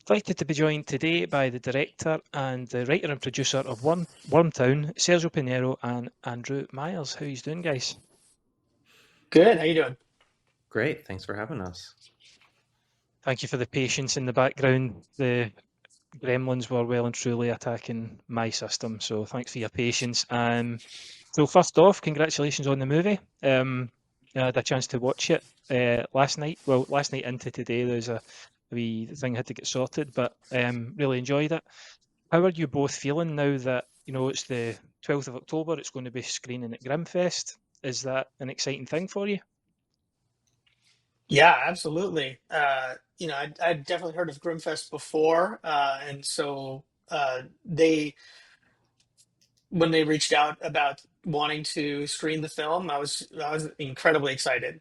Delighted to be joined today by the director and the writer and producer of Wormtown, Sergio Pinheiro and Andrew Myers. How you doing, guys? Good. How you doing? Great. Thanks for having us. Thank you for the patience in the background. The gremlins were well and truly attacking my system, so thanks for your patience. So first off, congratulations on the movie. I had a chance to watch it last night. Well, last night into today, there's a wee thing had to get sorted, but really enjoyed it. How are you both feeling now that it's the 12th of October? It's going to be screening at Grimmfest. Is that an exciting thing for you? Yeah, absolutely. I'd definitely heard of Grimmfest before, and so they when they reached out about wanting to screen the film, I was incredibly excited.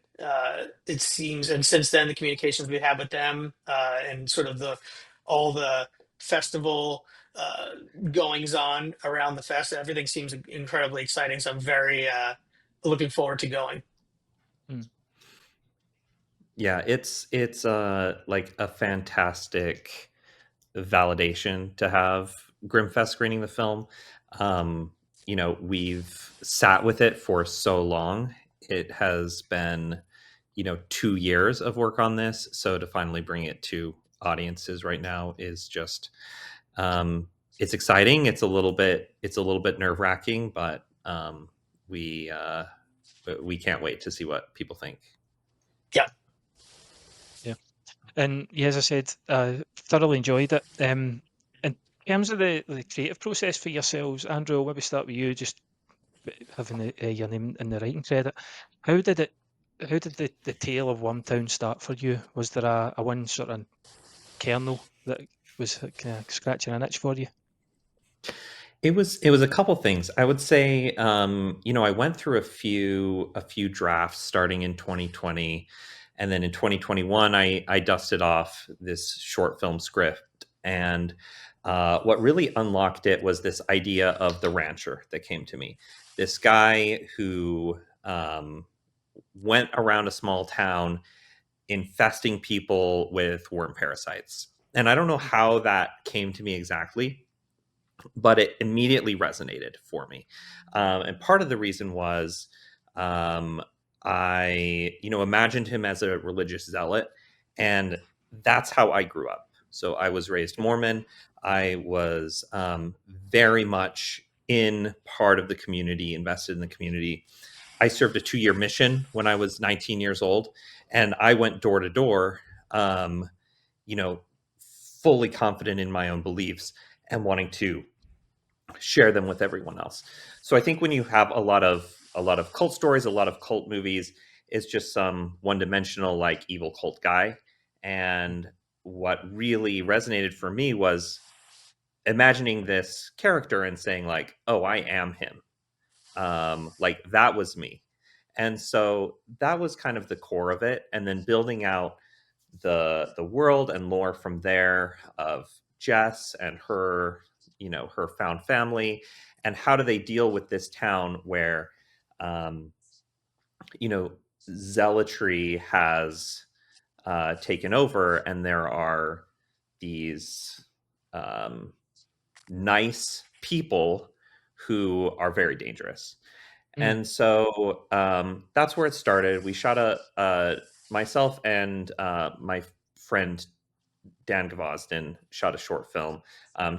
It seems, and since then, the communications we had with them and sort of the all the festival uh, goings on around the fest, everything seems incredibly exciting. So I'm very looking forward to going. Mm. Yeah, it's like a fantastic validation to have Grimmfest screening the film. Um, we've sat with it for so long. It has been, 2 years of work on this. So to finally bring it to audiences right now is just um it's exciting. It's a little bit nerve-wracking, but we can't wait to see what people think. Yeah. Yeah. And yeah, as I said, thoroughly enjoyed it. In terms of the creative process for yourselves, Andrew, I'll maybe start with you, just having your name in the writing credit. How did it? How did the tale of Wormtown start for you? Was there a one sort of kernel that was kind of scratching an itch for you? It was a couple things. I would say, I went through a few drafts starting in 2020, and then in 2021, I dusted off this short film script, and what really unlocked it was this idea of the rancher that came to me. This guy who went around a small town infesting people with worm parasites, and I don't know how that came to me exactly, but it immediately resonated for me. And part of the reason was um, I, imagined him as a religious zealot, and that's how I grew up. So I was raised Mormon. I was very much in part of the community, invested in the community. I served a 2-year mission when I was 19 years old, and I went door to door, um, you know, fully confident in my own beliefs and wanting to share them with everyone else. So I think when you have a lot of cult stories, a lot of cult movies, it's just some one-dimensional like evil cult guy. And what really resonated for me was imagining this character and saying like, "Oh, I am him." Like that was me. And so that was kind of the core of it, and then building out the world and lore from there of Jess and her found family, and how do they deal with this town where um, you know zealotry has taken over, and there are these um, nice people who are very dangerous. Mm. And so that's where it started. We shot myself and my friend Dan Gvozden shot a short film.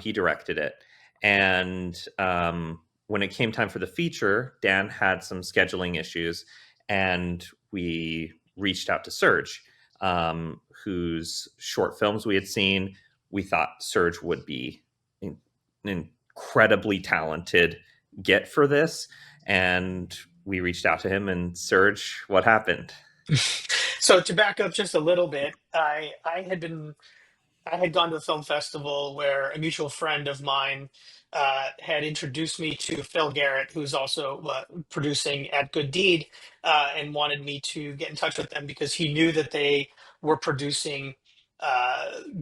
He directed it. And when it came time for the feature, Dan had some scheduling issues, and we reached out to Serge, whose short films we had seen. We thought Serge would be an incredibly talented get for this. And we reached out to him, and Serge, what happened? So to back up just a little bit, I had gone to a film festival where a mutual friend of mine had introduced me to Phil Garrett, who's also producing at Good Deed, and wanted me to get in touch with them because he knew that they were producing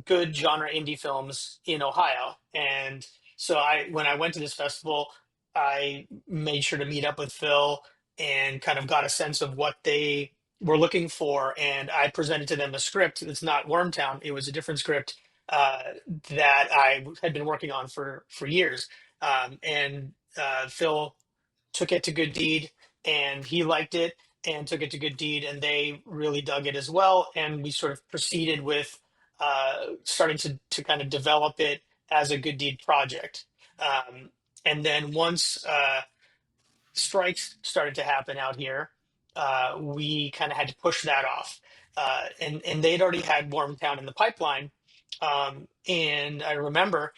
good genre indie films in Ohio. And so when I went to this festival, I made sure to meet up with Phil and kind of got a sense of what they were looking for. And I presented to them a script. It's not Wormtown. It was a different script that I had been working on for years. And Phil took it to Good Deed, and he liked it and took it to Good Deed, and they really dug it as well. And we sort of proceeded with starting to kind of develop it as a Good Deed project. And then once strikes started to happen out here, we kind of had to push that off. And they'd already had Wormtown in the pipeline. And I remember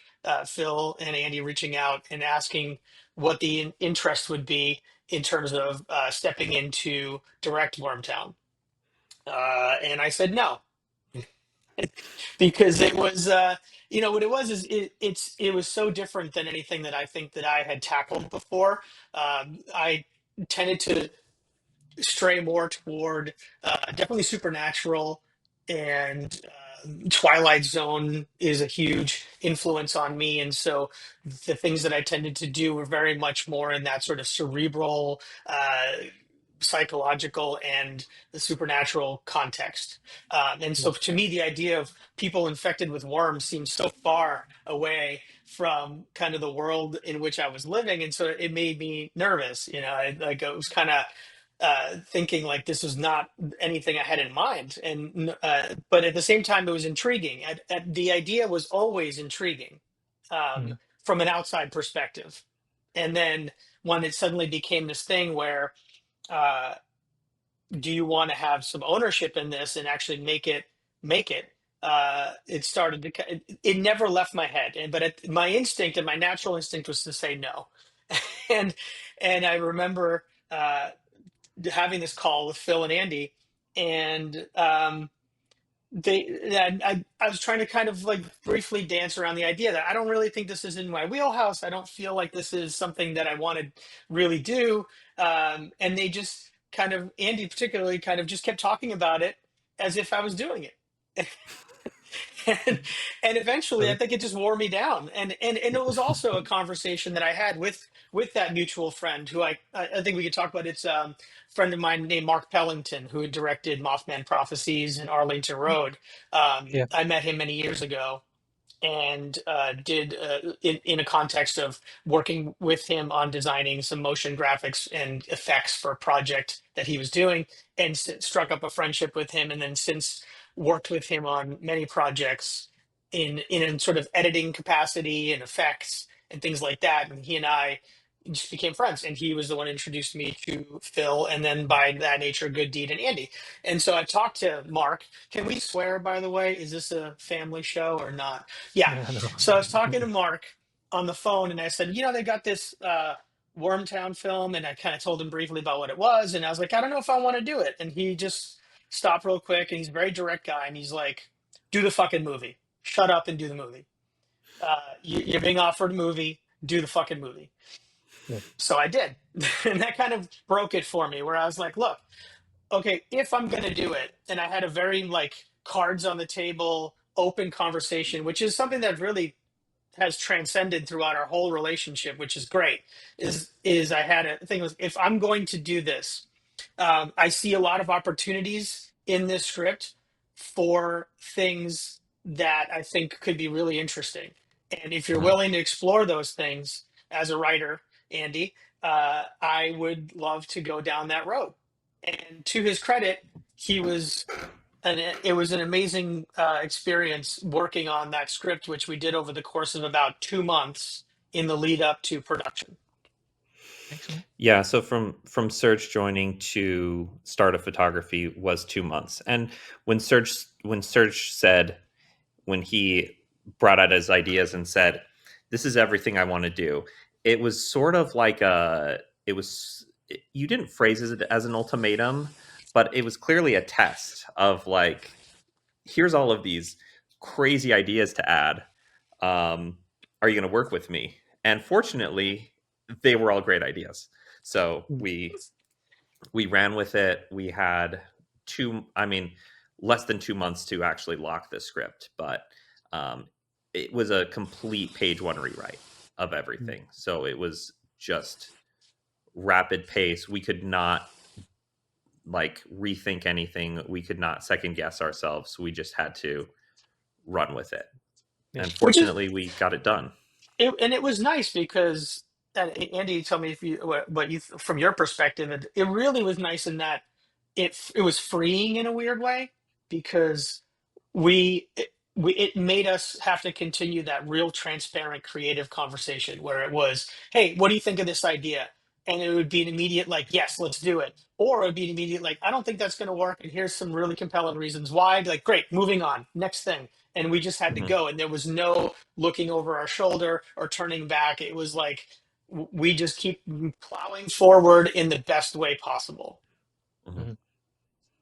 Phil and Andy reaching out and asking what the interest would be in terms of stepping into direct Wormtown. And I said no, because it was, what it was is it was so different than anything that I think that I had tackled before. I tended to stray more toward definitely supernatural, and Twilight Zone is a huge influence on me. And so the things that I tended to do were very much more in that sort of cerebral, psychological, and the supernatural context. And so to me, the idea of people infected with worms seemed so far away from kind of the world in which I was living. And so it made me nervous. Like it was kind of thinking like this was not anything I had in mind, and but at the same time it was intriguing. The idea was always intriguing Mm. from an outside perspective, and then when it suddenly became this thing where uh, do you want to have some ownership in this and actually make it? It started to. It never left my head, but my instinct and my natural instinct was to say no, and I remember. Having this call with Phil and Andy, and I was trying to kind of like briefly dance around the idea that I don't really think this is in my wheelhouse. I don't feel like this is something that I want to really do. And they just kind of, Andy particularly, kind of just kept talking about it as if I was doing it. and, and eventually I think it just wore me down, and it was also a conversation that I had with that mutual friend who I think we could talk about. It's a friend of mine named Mark Pellington, who had directed Mothman Prophecies and Arlington Road. Yeah. I met him many years ago, and did in a context of working with him on designing some motion graphics and effects for a project that he was doing, and struck up a friendship with him, and then since worked with him on many projects in a sort of editing capacity and effects and things like that. And he and I just became friends, and he was the one who introduced me to Phil, and then by that nature Good Deed and Andy. And so I talked to Mark. Can we swear, by the way? Is this a family show or not? Yeah. Yeah, I know. So I was talking to Mark on the phone, and I said, they got this Wormtown film, and I kind of told him briefly about what it was, and I was like, I don't know if I want to do it. And he just stopped real quick, and he's a very direct guy, and he's like, do the fucking movie. Shut up and do the movie. You're being offered a movie. Do the fucking movie. Yeah. So I did. And that kind of broke it for me, where I was like, look, okay, if I'm going to do it, and I had a very like cards on the table, open conversation, which is something that really has transcended throughout our whole relationship, which is great. Is I had a thing was, if I'm going to do this, I see a lot of opportunities in this script for things that I think could be really interesting. And if you're willing to explore those things as a writer, Andy, I would love to go down that road. And to his credit, he was and it was an amazing experience working on that script, which we did over the course of about 2 months in the lead up to production. Excellent. Yeah, so from Serge joining to start of photography was 2 months. And when Serge said, when he brought out his ideas and said, this is everything I want to do, it was sort of like you didn't phrase it as an ultimatum, but it was clearly a test of like, here's all of these crazy ideas to add. Are you going to work with me? And fortunately, they were all great ideas. So we ran with it. We had less than 2 months to actually lock the script, but it was a complete page one rewrite of everything. So it was just rapid pace. We could not like rethink anything. We could not second guess ourselves. We just had to run with it. And which is fortunately, we got it done. and it was nice because and Andy, tell me if you what you from your perspective, it really was nice in that it was freeing in a weird way because we it, it made us have to continue that real transparent creative conversation where it was, hey, what do you think of this idea? And it would be an immediate like, yes, let's do it, or it would be an immediate like, I don't think that's going to work, and here's some really compelling reasons why. Like, great, moving on, next thing. And we just had to Hmm. go, and there was no looking over our shoulder or turning back. It was like we just keep plowing forward in the best way possible. Hmm. Mhm.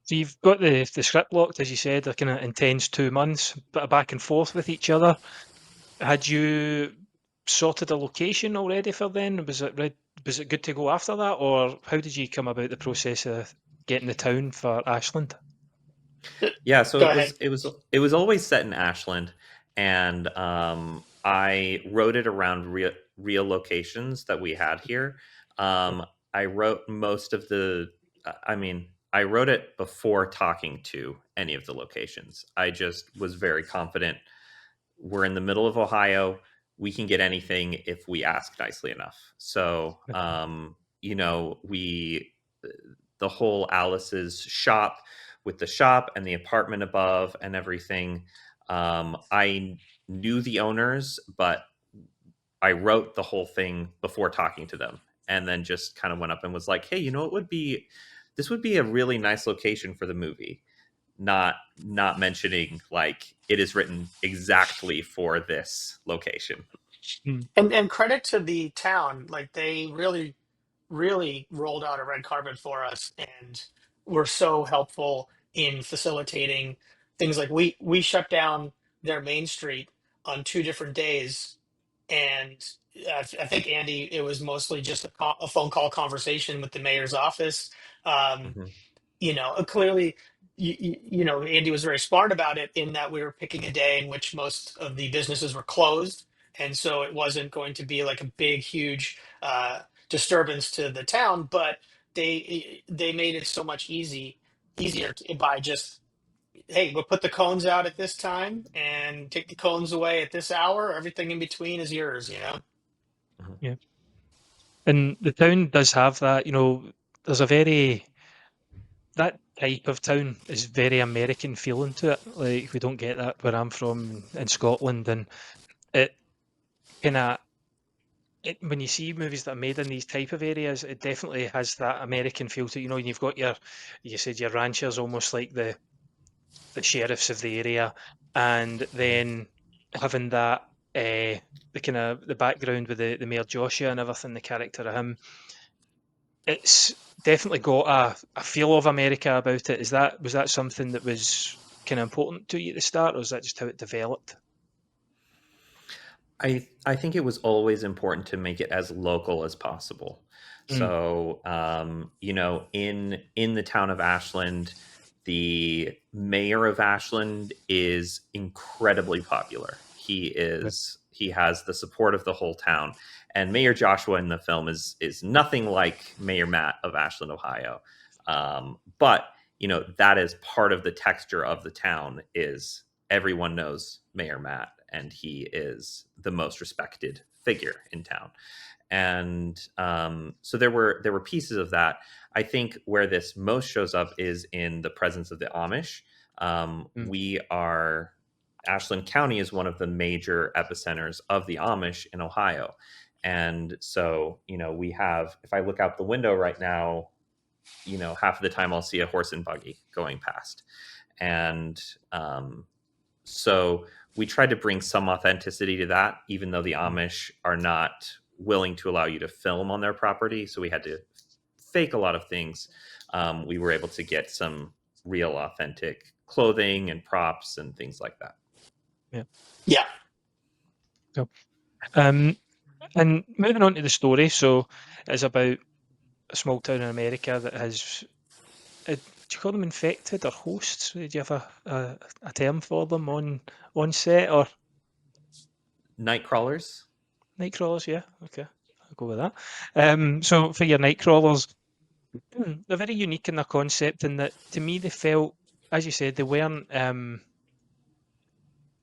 So you've got the script locked, as you said, a kind of intense 2 months, bit of back and forth with each other. Had you sorted a location already for then? Was it good to go after that, or how did you come about the process of getting the town for Ashland? Yeah, so Go ahead. it was always set in Ashland, and I wrote it around real locations that we had here. I wrote most of the, I mean, I wrote it before talking to any of the locations. I just was very confident. We're in the middle of Ohio. We can get anything if we ask nicely enough. So, you know, the whole Alice's shop with the shop and the apartment above and everything. I knew the owners, but I wrote the whole thing before talking to them, and then just kind of went up and was like, "Hey, you know, this would be a really nice location for the movie." Not mentioning like it is written exactly for this location. Mm. And credit to the town, like they really rolled out a red carpet for us and were so helpful in facilitating things. Like we shut down their main street on 2 different days, and I think Andy, it was mostly just a phone call conversation with the mayor's office. Um, Hmm. Clearly, Andy was very smart about it in that we were picking a day in which most of the businesses were closed, and so it wasn't going to be like a big, huge disturbance to the town. But they made it so much easier by just, hey, we'll put the cones out at this time and take the cones away at this hour. Everything in between is yours. Hmm. Yeah, and the town does have that. There's a very that type of town is very American feeling to it. Like we don't get that where I'm from in Scotland, and it kind of when you see movies that are made in these type of areas, it definitely has that American feel to it. And you've got you said your ranchers, almost like the sheriffs of the area, and then having that the kind of the background with the Mayor Joshua and everything, the character of him, it's definitely got a feel of America about it. Was that something that was kind of important to you at the start, or is that just how it developed? I think it was always important to make it as local as possible. Mm, So, you know, in the town of Ashland, the mayor of Ashland is incredibly popular. yeah, He has the support of the whole town, and Mayor Joshua in the film is nothing like Mayor Matt of Ashland, Ohio. But you know that is part of the texture of the town. Is everyone knows Mayor Matt, and he is the most respected figure in town. And so there were pieces of that. I think where this most shows up is in the presence of the Amish. mm, We are Ashland County is one of the major epicenters of the Amish in Ohio. And so, you know, we have, if I look out the window right now, you know, half of the time I'll see a horse and buggy going past. And so we tried to bring some authenticity to that, even though the mm, Amish are not willing to allow you to film on their property. So we had to fake a lot of things. We were able to get some real, authentic clothing and props and things like that. yeah. Yeah. So, and moving on to the story, so it's about a small town in America that has. Do you call them infected or hosts? Do you have a term for them on set, or Night crawlers. night crawlers? Yeah, okay, I'll go with that. So for your night crawlers, they're very unique in their concept, in that to me they felt, as you said, they weren't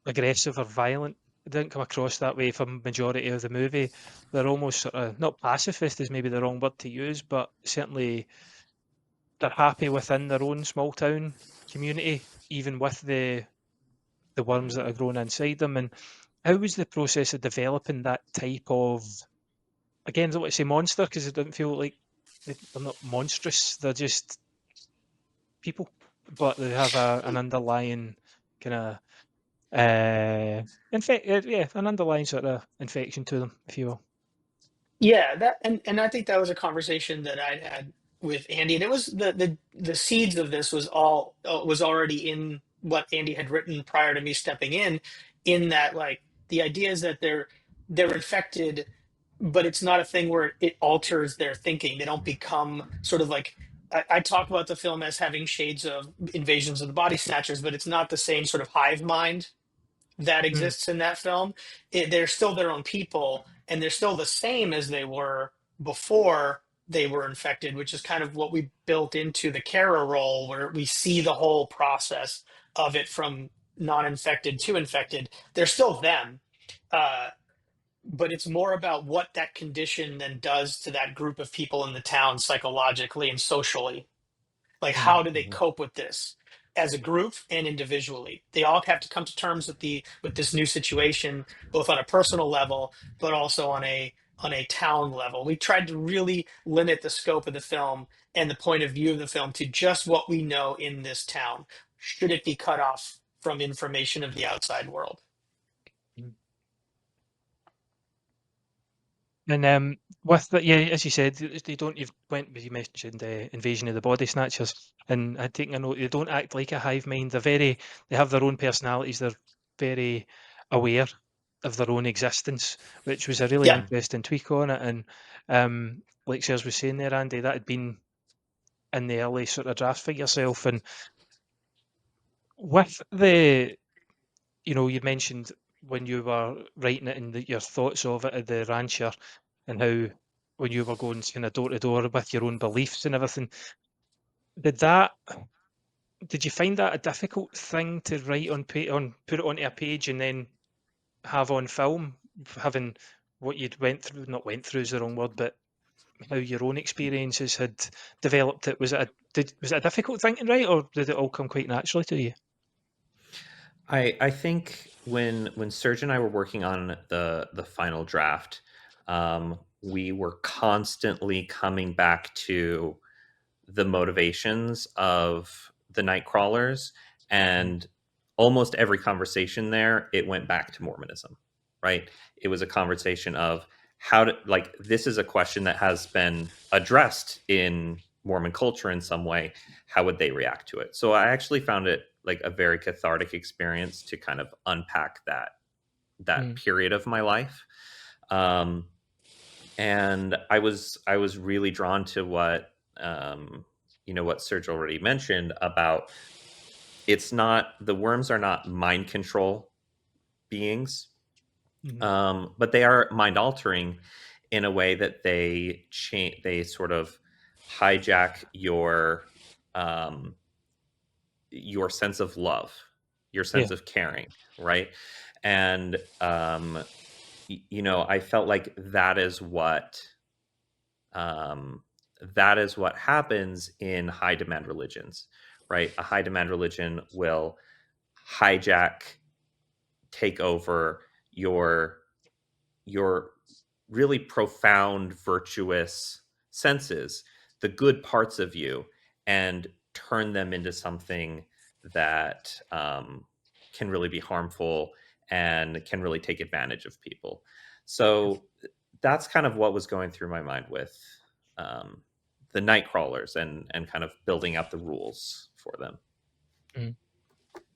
aggressive or violent. it didn't come across that way for majority of the movie. They're almost sort of, not pacifist is maybe the wrong word to use, but certainly they're happy within their own small town community, even with the worms that are grown inside them. And how was the process of developing that type of, again, I don't want to say monster because it doesn't feel like they're not monstrous. They're just people, but they have an underlying kind of yeah, an underlying sort of infection to them, if you will. Yeah, that and I think that was a conversation that I'd had with Andy, and it was the seeds of this was all was already in what Andy had written prior to me stepping in that like the idea is that they're infected, but it's not a thing where it alters their thinking. They don't become sort of like I talk about the film as having shades of Invasions of the Body Snatchers, but it's not the same sort of hive mind that Mm, exists in that film. They're still their own people, and they're still the same as they were before they were infected, which is kind of what we built into the Kara role, where we see the whole process of it from non-infected to infected. They're still them, uh, but it's more about what that condition then does to that group of people in the town psychologically and socially. Like, how do they Mhm. cope with this as a group and individually? They all have to come to terms with this new situation, both on a personal level, but also on a town level. We tried to really limit the scope of the film and the point of view of the film to just what we know in this town. Should it be cut off from information of the outside world? mm. And with the, yeah, as you said, they don't. You mentioned Invasion of the Body Snatchers, and I'd taken a note. They don't act like a hive mind. They have their own personalities. They're very aware of their own existence, which was a really Yeah. interesting tweak on it. And like Serge was saying there, Andy, that had been in the early sort of draft for yourself. And with the, you mentioned when you were writing it and your thoughts of it at the rancher, and how when you were going kind of door to door with your own beliefs and everything, did that did you find that a difficult thing to write on put it onto a page and then have on film, having what you'd went through, not went through is the wrong word, but how your own experiences had developed it? Was it a difficult thing to write, or did it all come quite naturally to you? I think when Serge and I were working on the final draft, we were constantly coming back to the motivations of the night crawlers, Mm, and almost every conversation there, it went back to Mormonism, right? It was a conversation of how to, like, this is a question that has been addressed in Mormon culture in some way. How would they react to it? So I actually found it like a very cathartic experience to kind of unpack that mm, period of my life. Um, and I was really drawn to what what Serge already mentioned about, it's not, the worms are not mind control beings, mhm. but they are mind altering in a way that they sort of hijack um, your sense of love, your Yeah. sense of caring, right? And I felt like um, that is what happens in high demand religions, right? A high demand religion will hijack, take over your really profound virtuous senses, the good parts of you, and turn them into something that can really be harmful and can really take advantage of people. So that's kind of what was going through my mind with um, the night crawlers, and kind of building out the rules for them. Mm.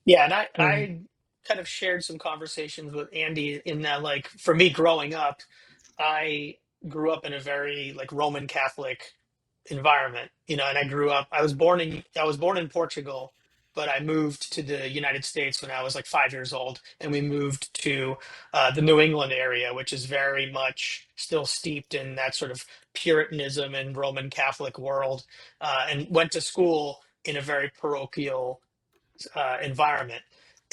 Yeah, and I Um, I kind of shared some conversations with Andy in that, like, for me growing up, I grew up in a very like Roman Catholic environment, and I was born in Portugal, but I moved to the United States when I was like 5 years old, and we moved to the New England area, which is very much still steeped in that sort of Puritanism and Roman Catholic world, and went to school in a very parochial environment.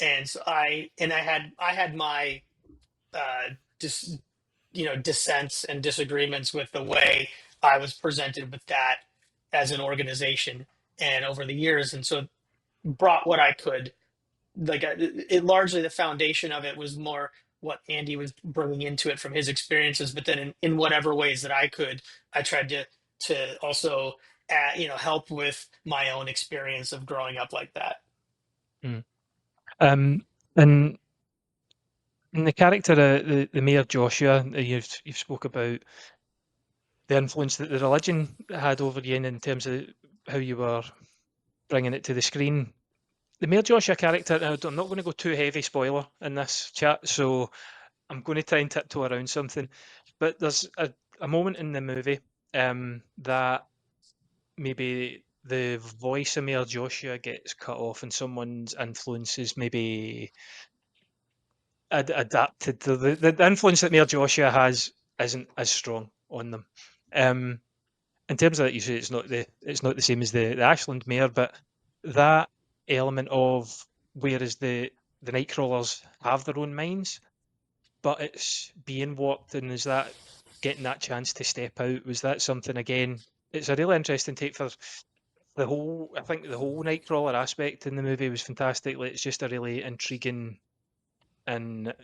And so I had my just dissents and disagreements with the way I was presented with that as an organization and over the years, and so brought what I could. It largely, the foundation of it was more what Andy was bringing into it from his experiences, but then in whatever ways that I could, I tried to also help with my own experience of growing up like that. And in the character, the Mayor Joshua, you've spoke about the influence that the religion had over you in terms of how you were bringing it to the screen. The Mayor Joshua character, I'm not going to go too heavy spoiler in this chat, so I'm going to try and tiptoe around something. But there's a moment in the movie that maybe the voice of Mayor Joshua gets cut off and someone's influence is maybe adapted to the influence that Mayor Joshua has isn't as strong on them. In terms of that, you say it's not the same as the Ashland mayor, but that element of whereas the Nightcrawlers have their own minds, but it's being walked, and is that getting that chance to step out? Was that something again? It's a really interesting take for the whole. I think the whole Nightcrawler aspect in the movie was fantastic. Like, it's just a really intriguing and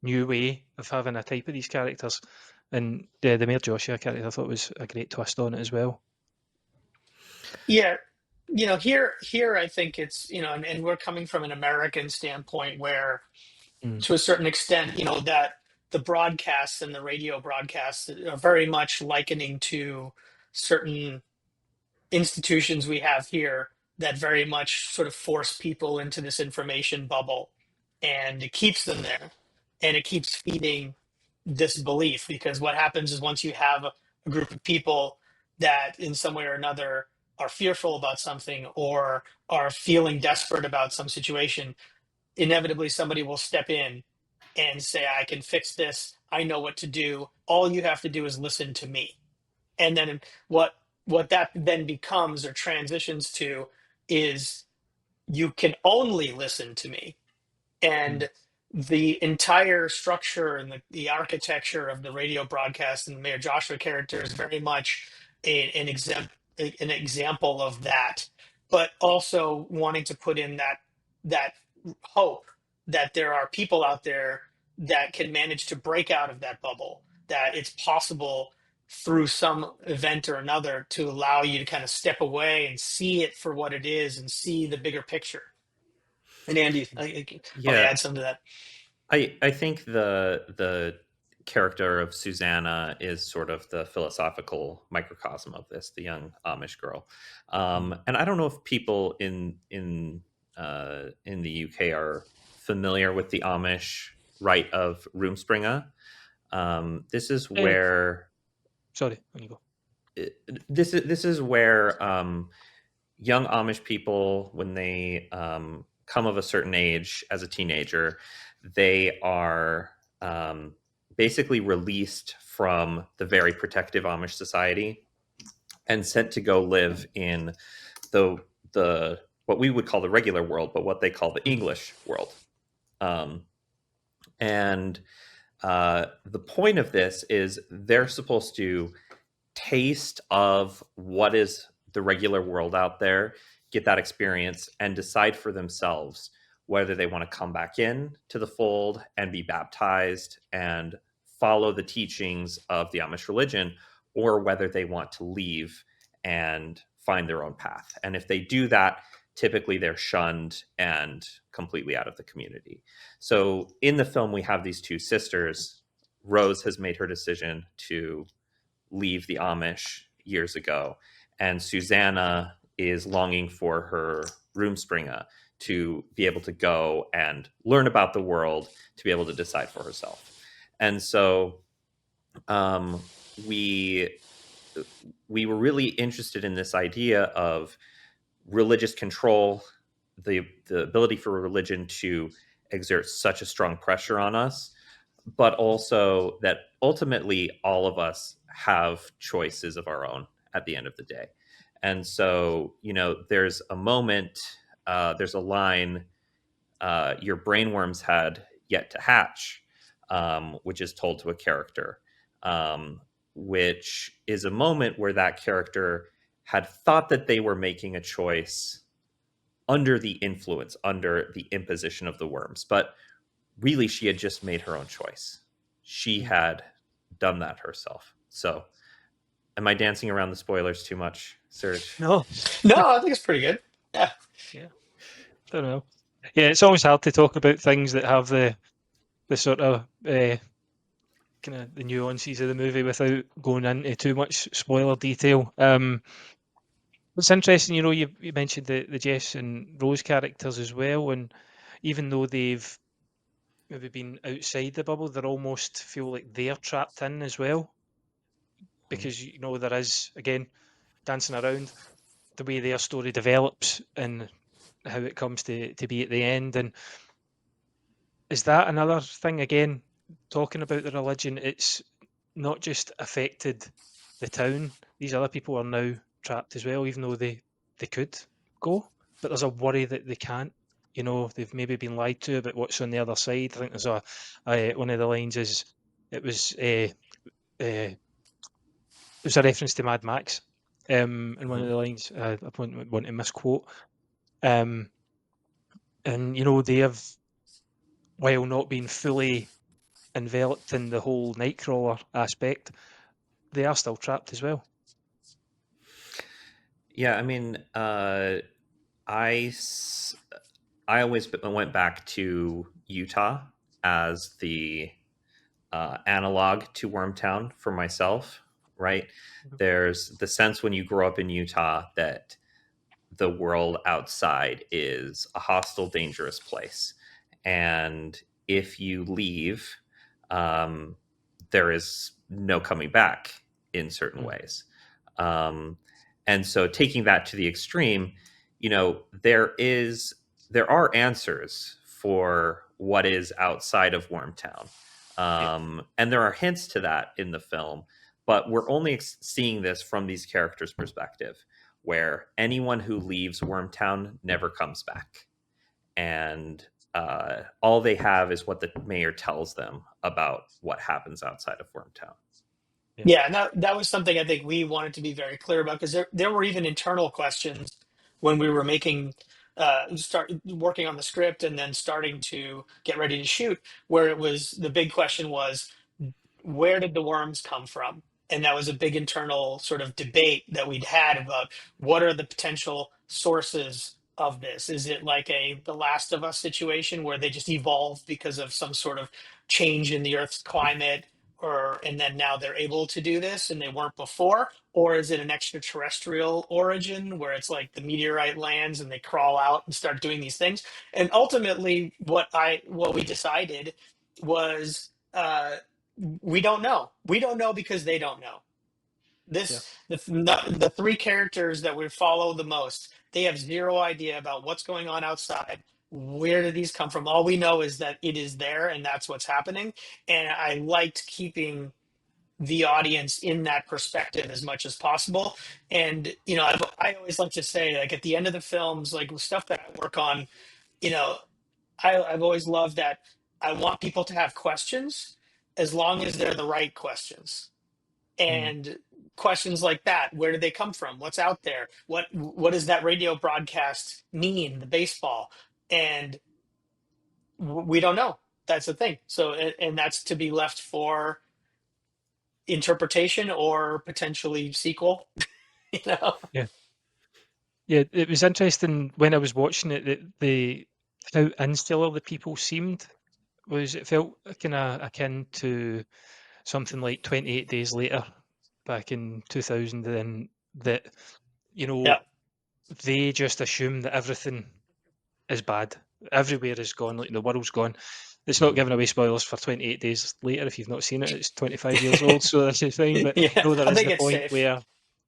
new way of having a type of these characters. And the Mayor Joshua character I thought was a great twist on it as well. Yeah, here I think it's and we're coming from an American standpoint where, to a certain extent, that the broadcasts and the radio broadcasts are very much likening to certain institutions we have here that very much sort of force people into this information bubble, and it keeps them there, and it keeps feeding this belief, because what happens is once you have a group of people that in some way or another are fearful about something or are feeling desperate about some situation, inevitably somebody will step in and say, I can fix this, I know what to do, all you have to do is listen to me. And then what that then becomes or transitions to is, you can only listen to me. And the entire structure and the architecture of the radio broadcast and the Mayor Joshua character is very much an example of that, but also wanting to put in that hope that there are people out there that can manage to break out of that bubble, that it's possible through some event or another to allow you to kind of step away and see it for what it is and see the bigger picture. And Andy, let me add some to that. I think the character of Susanna is sort of the philosophical microcosm of this, the young Amish girl. And I don't know if people in the UK are familiar with the Amish rite of Rumspringa. This is where. Sorry, when you go. This is where young Amish people, when they come of a certain age as a teenager, they are basically released from the very protective Amish society and sent to go live in the what we would call the regular world, but what they call the English world. And the point of this is they're supposed to taste of what is the regular world out there, get that experience, and decide for themselves whether they want to come back in to the fold and be baptized and follow the teachings of the Amish religion, or whether they want to leave and find their own path. And if they do that, typically they're shunned and completely out of the community. So in the film, we have these two sisters. Rose has made her decision to leave the Amish years ago, and Susanna is longing for her Rumspringa to be able to go and learn about the world, to be able to decide for herself. And so we were really interested in this idea of religious control, the ability for religion to exert such a strong pressure on us, but also that ultimately all of us have choices of our own at the end of the day. And so, there's a moment, there's a line, your brainworms had yet to hatch. which is told to a character, which is a moment where that character had thought that they were making a choice under the influence, under the imposition of the worms. But really, she had just made her own choice. She had done that herself. So, am I dancing around the spoilers too much, Serge? No, No, I think it's pretty good. Yeah. yeah, don't know. Yeah, it's always hard to talk about things that have the sort of kind of the nuances of the movie without going into too much spoiler detail. It's interesting, you mentioned the Jess and Rose characters as well, and even though they've maybe been outside the bubble, they almost feel like they're trapped in as well, because there is, again, dancing around the way their story develops and how it comes to be at the end. And is that another thing, again, talking about the religion? It's not just affected the town, these other people are now trapped as well, even though they could go, but there's a worry that they can't. They've maybe been lied to about what's on the other side. I think there's one of the lines is, it was it was a reference to Mad Max, in one of the lines. I want to misquote, and they have, while not being fully enveloped in the whole Nightcrawler aspect, they are still trapped as well. Yeah, I mean, I always went back to Utah as the analog to Wormtown for myself, right? There's the sense when you grow up in Utah that the world outside is a hostile, dangerous place. And if you leave, there is no coming back in certain ways. And so taking that to the extreme, there are answers for what is outside of Wormtown. And there are hints to that in the film, but we're only seeing this from these characters' perspective, where anyone who leaves Wormtown never comes back. And all they have is what the mayor tells them about what happens outside of Wormtown. Yeah, and that was something I think we wanted to be very clear about, because there were even internal questions when we were start working on the script and then starting to get ready to shoot, where the big question was, where did the worms come from? And that was a big internal sort of debate that we'd had about what are the potential sources of this. Is it like the Last of Us situation where they just evolved because of some sort of change in the Earth's climate, and then now they're able to do this and they weren't before? Or is it an extraterrestrial origin where it's like the meteorite lands and they crawl out and start doing these things? And ultimately what we decided was, we don't know. We don't know because they don't know. The three characters that we follow the most, they have zero idea about what's going on outside. Where did these come from? All we know is that it is there and that's what's happening. And I liked keeping the audience in that perspective as much as possible. And I always like to say, like, at the end of the films, like stuff that I work on, I've always loved that I want people to have questions, as long as they're the right questions. And questions like that, where did they come from? What's out there? What does that radio broadcast mean? The baseball? And we don't know. That's the thing. So, and that's to be left for interpretation or potentially sequel. Yeah, it was interesting when I was watching it that how insular the people seemed. It felt kind of akin to something like 28 Days Later back in 2000, and that Yeah. they just assume that everything is bad, everywhere is gone, like the world's gone. It's not giving away spoilers for 28 Days Later if you've not seen it. It's 25 years old, so that's the thing. But Yeah, there I is think the it's point safe. where,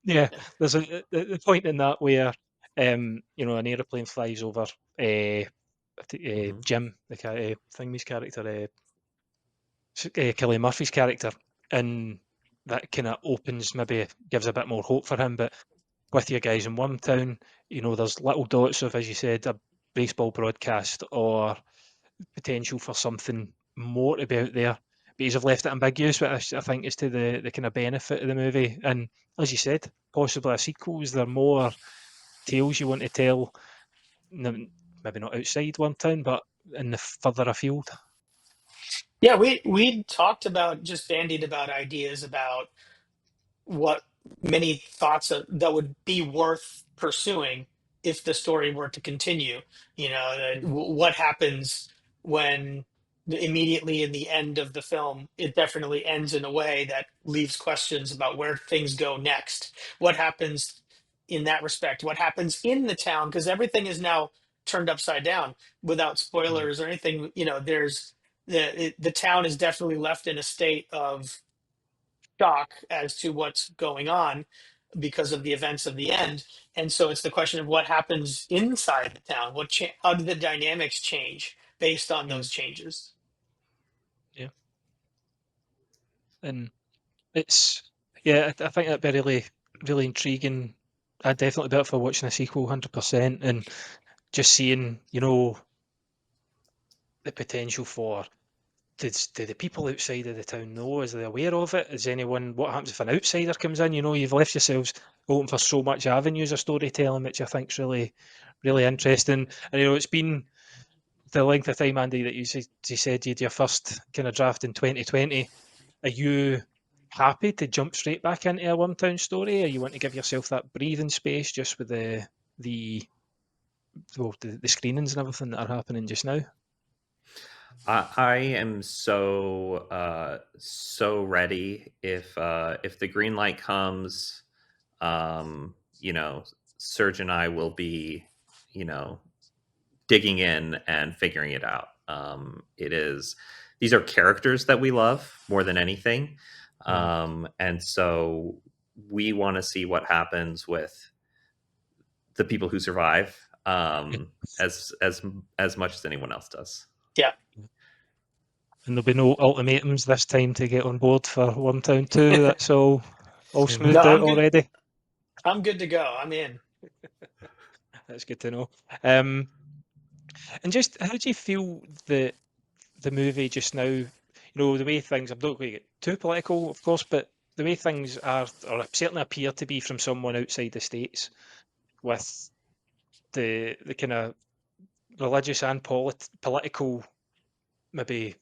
there's the point in that where, an aeroplane flies over Jim, the Thingy's character, Cillian Murphy's character, and that kind of maybe gives a bit more hope for him. But with you guys in Wormtown, there's little dots of, as you said, a baseball broadcast or potential for something more to be out there. you've left it ambiguous, which I think is to the kind of benefit of the movie. And as you said, possibly a sequel. Is there more tales you want to tell? Maybe not outside Wormtown, but in the further afield. Yeah, we talked about, just bandied about ideas about what many thoughts that would be worth pursuing if the story were to continue. What happens when immediately in the end of the film, it definitely ends in a way that leaves questions about where things go next. What happens in that respect? What happens in the town? Because everything is now turned upside down. Without spoilers or anything, there's the town is definitely left in a state of shock as to what's going on because of the events of the end. And so it's the question of what happens inside the town. How do the dynamics change based on those changes? Yeah, and it's I think that'd be really, really intriguing. I'd definitely be up for watching a sequel, 100%, and just seeing, the potential for. Do the people outside of the town know? Is they aware of it? Is anyone? What happens if an outsider comes in? You've left yourselves open for so much avenues of storytelling, which I think is really, really interesting. And it's been the length of time, Andy, that you said you did your first kind of draft in 2020. Are you happy to jump straight back into a Wormtown story, or you want to give yourself that breathing space just with the screenings and everything that are happening just now? I am so ready if the green light comes. Serge and I will be, digging in and figuring it out. These are characters that we love more than anything, and so we want to see what happens with the people who survive, as much as anyone else does. Yeah. And there'll be no ultimatums this time to get on board for Wormtown 2. That's all smoothed out already. I'm good to go. I'm in. That's good to know. And just how do you feel the movie just now? The way things. I'm not going to get too political, of course, but the way things are, or certainly appear to be from someone outside the States, with the kind of religious and political, maybe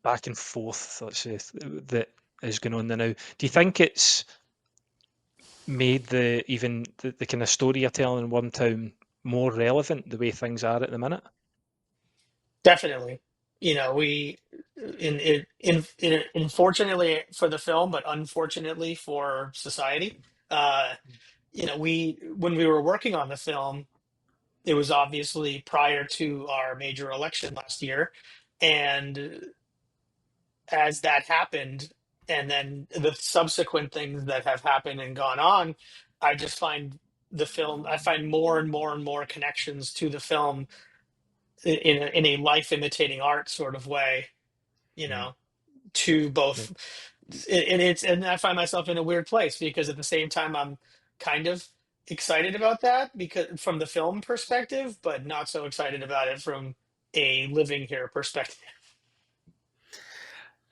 back and forth, let's say, that is going on now. Do you think it's made the kind of story you're telling in Wormtown more relevant, the way things are at the minute? Definitely. Unfortunately for the film, but unfortunately for society, when we were working on the film, it was obviously prior to our major election last year. And as that happened, and then the subsequent things that have happened and gone on, I just find I find more and more and more connections to the film in a life imitating art sort of way, to both. And I find myself in a weird place because at the same time I'm kind of excited about that because from the film perspective, but not so excited about it from a living here perspective.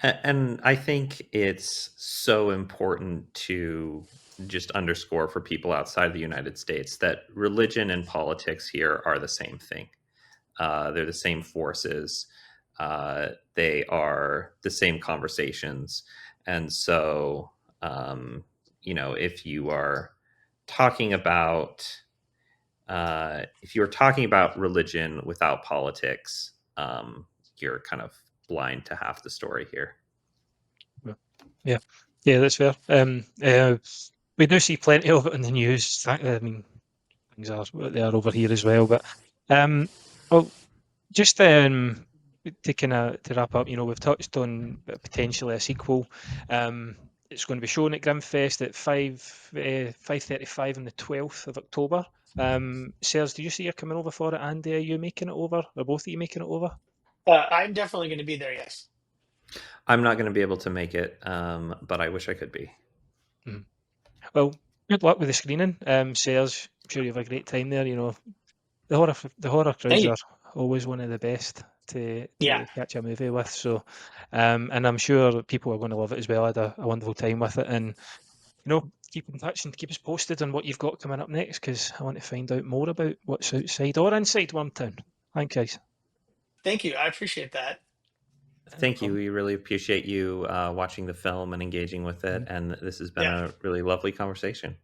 And I think it's so important to just underscore for people outside the United States that religion and politics here are the same thing. They're the same forces. They are the same conversations. And so, if you are talking about religion without politics, you're kind of blind to half the story here. Yeah, that's fair. We do see plenty of it in the news. I mean, things are what they are over here as well. But well, just to wrap up, we've touched on potentially a sequel. It's going to be shown at Grimmfest at 5:35 on the 12th of October. Serge, do you see you're coming over for it? Andy, are you making it over? Or both of you making it over? I'm definitely going to be there. Yes. I'm not going to be able to make it, but I wish I could be. Well, good luck with the screening, Serge. I'm sure you have a great time there. The horror crowds are always one of the best to Yeah. catch a movie with. So, and I'm sure people are going to love it as well. I had a wonderful time with it, and keep in touch and keep us posted on what you've got coming up next, because I want to find out more about what's outside or inside Wormtown. Thank you, guys. Thank you. I appreciate that. Thank you. We really appreciate you watching the film and engaging with it. And this has been Yeah. a really lovely conversation.